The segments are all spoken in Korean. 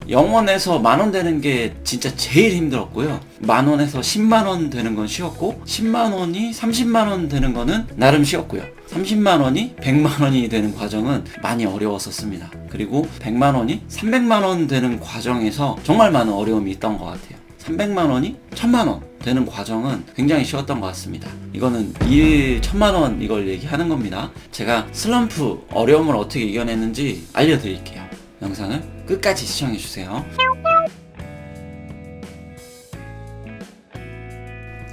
0원에서 만원 되는 게 진짜 제일 힘들었고요. 만원에서 10만원 되는 건 쉬웠고 10만원이 30만원 되는 거는 나름 쉬웠고요. 30만원이 100만원이 되는 과정은 많이 어려웠었습니다. 그리고 100만원이 300만원 되는 과정에서 정말 많은 어려움이 있던 것 같아요. 300만원이 1000만원 되는 과정은 굉장히 쉬웠던 것 같습니다. 이거는 2일 1000만원 이걸 얘기하는 겁니다. 제가 슬럼프 어려움을 어떻게 이겨냈는지 알려드릴게요. 영상을 끝까지 시청해주세요.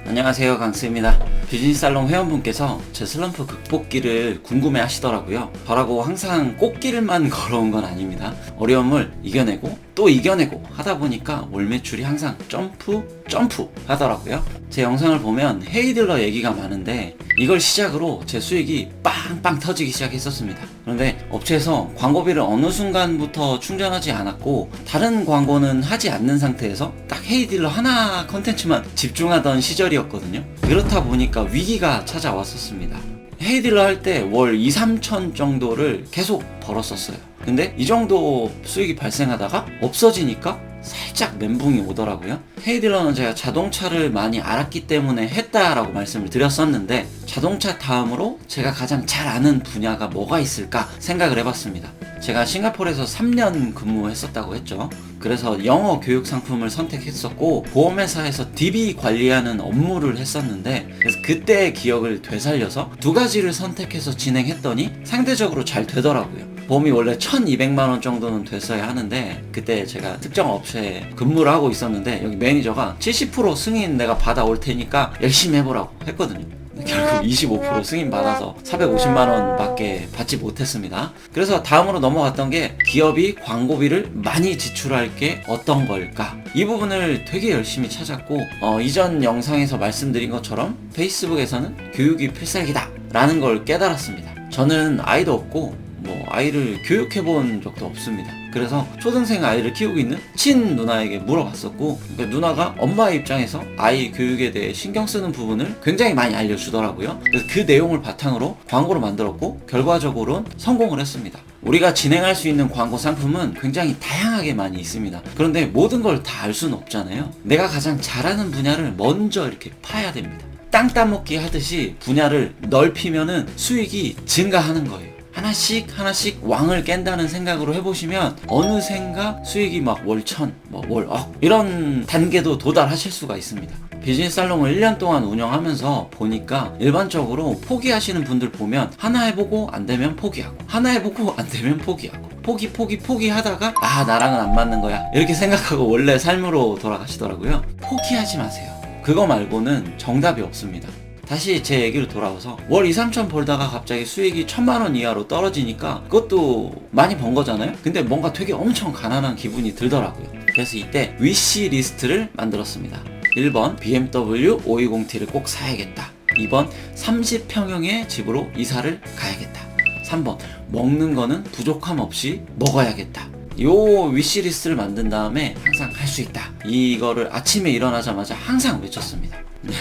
안녕하세요, 강스입니다. 비즈니스살롱 회원분께서 제 슬럼프 극복기를 궁금해 하시더라고요. 저라고 항상 꽃길만 걸어온 건 아닙니다. 어려움을 이겨내고 또 이겨내고 하다 보니까 월 매출이 항상 점프 하더라고요. 제 영상을 보면 헤이딜러 얘기가 많은데 이걸 시작으로 제 수익이 빵빵 터지기 시작했었습니다. 그런데 업체에서 광고비를 어느 순간부터 충전하지 않았고 다른 광고는 하지 않는 상태에서 딱 헤이딜러 하나 컨텐츠만 집중하던 시절이었거든요. 그렇다 보니까 위기가 찾아왔었습니다. 헤이딜러 할 때 월 2, 3천 정도를 계속 벌었었어요. 근데 이 정도 수익이 발생하다가 없어지니까 살짝 멘붕이 오더라고요. 헤이딜러는 제가 자동차를 많이 알았기 때문에 했다라고 말씀을 드렸었는데 자동차 다음으로 제가 가장 잘 아는 분야가 뭐가 있을까 생각을 해봤습니다. 제가 싱가포르에서 3년 근무했었다고 했죠. 그래서 영어 교육 상품을 선택했었고 보험회사에서 DB 관리하는 업무를 했었는데 그래서 그때의 기억을 되살려서 두 가지를 선택해서 진행했더니 상대적으로 잘 되더라고요. 보험이 원래 1200만원 정도는 됐어야 하는데 그때 제가 특정 업체에 근무를 하고 있었는데 여기 매니저가 70% 승인 내가 받아올 테니까 열심히 해보라고 했거든요. 결국 25% 승인 받아서 450만원 밖에 받지 못했습니다. 그래서 다음으로 넘어갔던 게 기업이 광고비를 많이 지출할 게 어떤 걸까? 이 부분을 되게 열심히 찾았고 이전 영상에서 말씀드린 것처럼 페이스북에서는 교육이 필살기다 라는 걸 깨달았습니다. 저는 아이도 없고 아이를 교육해 본 적도 없습니다. 그래서 초등생 아이를 키우고 있는 친 누나에게 물어봤었고 그러니까 누나가 엄마의 입장에서 아이 교육에 대해 신경 쓰는 부분을 굉장히 많이 알려주더라고요. 그래서 그 내용을 바탕으로 광고를 만들었고 결과적으로는 성공을 했습니다. 우리가 진행할 수 있는 광고 상품은 굉장히 다양하게 많이 있습니다. 그런데 모든 걸 다 알 수는 없잖아요. 내가 가장 잘하는 분야를 먼저 이렇게 파야 됩니다. 땅 따먹기 하듯이 분야를 넓히면은 수익이 증가하는 거예요. 하나씩 왕을 깬다는 생각으로 해보시면 어느샌가 수익이 막 월 1000, 월 억 이런 단계도 도달하실 수가 있습니다. 비즈니스 살롱을 1년 동안 운영하면서 보니까 일반적으로 포기하시는 분들 보면 하나 해보고 안 되면 포기하고 하나 해보고 안 되면 포기하고 포기 하다가 나랑은 안 맞는 거야 이렇게 생각하고 원래 삶으로 돌아가시더라고요. 포기하지 마세요. 그거 말고는 정답이 없습니다. 다시 제 얘기로 돌아와서 월 2, 3천 벌다가 갑자기 수익이 1000만원 이하로 떨어지니까 그것도 많이 번 거잖아요. 근데 뭔가 되게 엄청 가난한 기분이 들더라고요. 그래서 이때 위시 리스트를 만들었습니다. 1번 BMW 520T를 꼭 사야겠다. 2번 30평형의 집으로 이사를 가야겠다. 3번 먹는 거는 부족함 없이 먹어야겠다. 요 위시리스트를 만든 다음에 항상 할 수 있다. 이거를 아침에 일어나자마자 항상 외쳤습니다.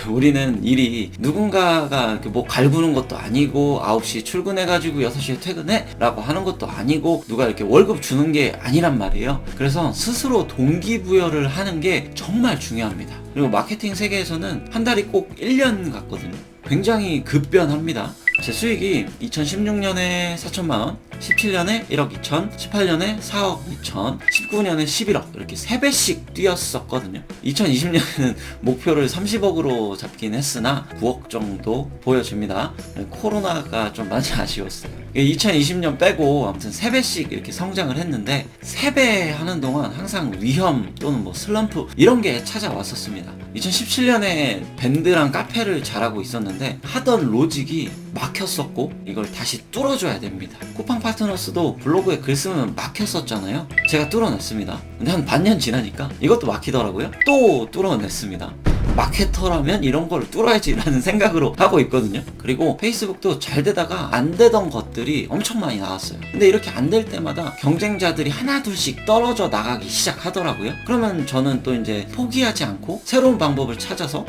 우리는 일이 누군가가 갈구는 것도 아니고 9시 출근해가지고 6시에 퇴근해 라고 하는 것도 아니고 누가 이렇게 월급 주는 게 아니란 말이에요. 그래서 스스로 동기부여를 하는 게 정말 중요합니다. 그리고 마케팅 세계에서는 한 달이 꼭 1년 같거든요. 굉장히 급변합니다. 제 수익이 2016년에 4천만원, 17년에 1억 2천, 18년에 4억 2천, 19년에 11억 이렇게 3배씩 뛰었었거든요. 2020년에는 목표를 30억으로 잡긴 했으나 9억 정도 보여집니다. 코로나가 좀 많이 아쉬웠어요. 2020년 빼고 아무튼 3배씩 이렇게 성장을 했는데 3배 하는 동안 항상 위험 또는 슬럼프 이런 게 찾아왔었습니다. 2017년에 밴드랑 카페를 잘하고 있었는데 하던 로직이 막혔었고 이걸 다시 뚫어줘야 됩니다. 쿠팡 파트너스도 블로그에 글 쓰면 막혔었잖아요. 제가 뚫어냈습니다. 근데 한 반년 지나니까 이것도 막히더라고요. 또 뚫어냈습니다. 마케터라면 이런 걸 뚫어야지 라는 생각으로 하고 있거든요. 그리고 페이스북도 잘 되다가 안 되던 것들이 엄청 많이 나왔어요. 근데 이렇게 안 될 때마다 경쟁자들이 하나 둘씩 떨어져 나가기 시작하더라고요. 그러면 저는 또 이제 포기하지 않고 새로운 방법을 찾아서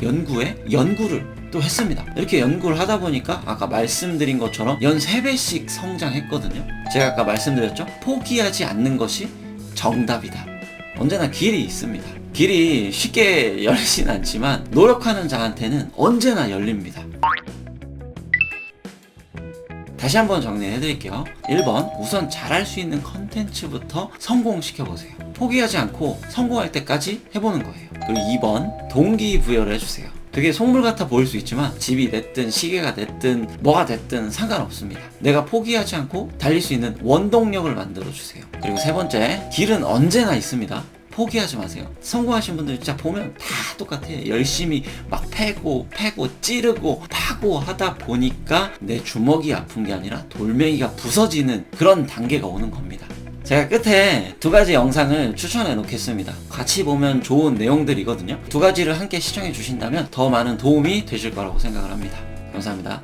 연구를 또 했습니다. 이렇게 연구를 하다 보니까 아까 말씀드린 것처럼 연 3배씩 성장했거든요. 제가 아까 말씀드렸죠? 포기하지 않는 것이 정답이다 언제나 길이 있습니다. 길이 쉽게 열리진 않지만 노력하는 자한테는 언제나 열립니다. 다시 한번 정리해 드릴게요. 1번, 우선 잘할 수 있는 컨텐츠부터 성공시켜 보세요. 포기하지 않고 성공할 때까지 해보는 거예요. 그리고 2번, 동기부여를 해주세요. 되게 속물 같아 보일 수 있지만 집이 됐든 시계가 됐든 뭐가 됐든 상관없습니다. 내가 포기하지 않고 달릴 수 있는 원동력을 만들어 주세요. 그리고 3번째, 길은 언제나 있습니다. 포기하지 마세요. 성공하신 분들 진짜 보면 다 똑같아요. 열심히 막 패고 찌르고 파고 하다 보니까 내 주먹이 아픈 게 아니라 돌멩이가 부서지는 그런 단계가 오는 겁니다. 제가 끝에 2가지 영상을 추천해 놓겠습니다. 같이 보면 좋은 내용들이거든요. 2가지를 함께 시청해 주신다면 더 많은 도움이 되실 거라고 생각을 합니다. 감사합니다.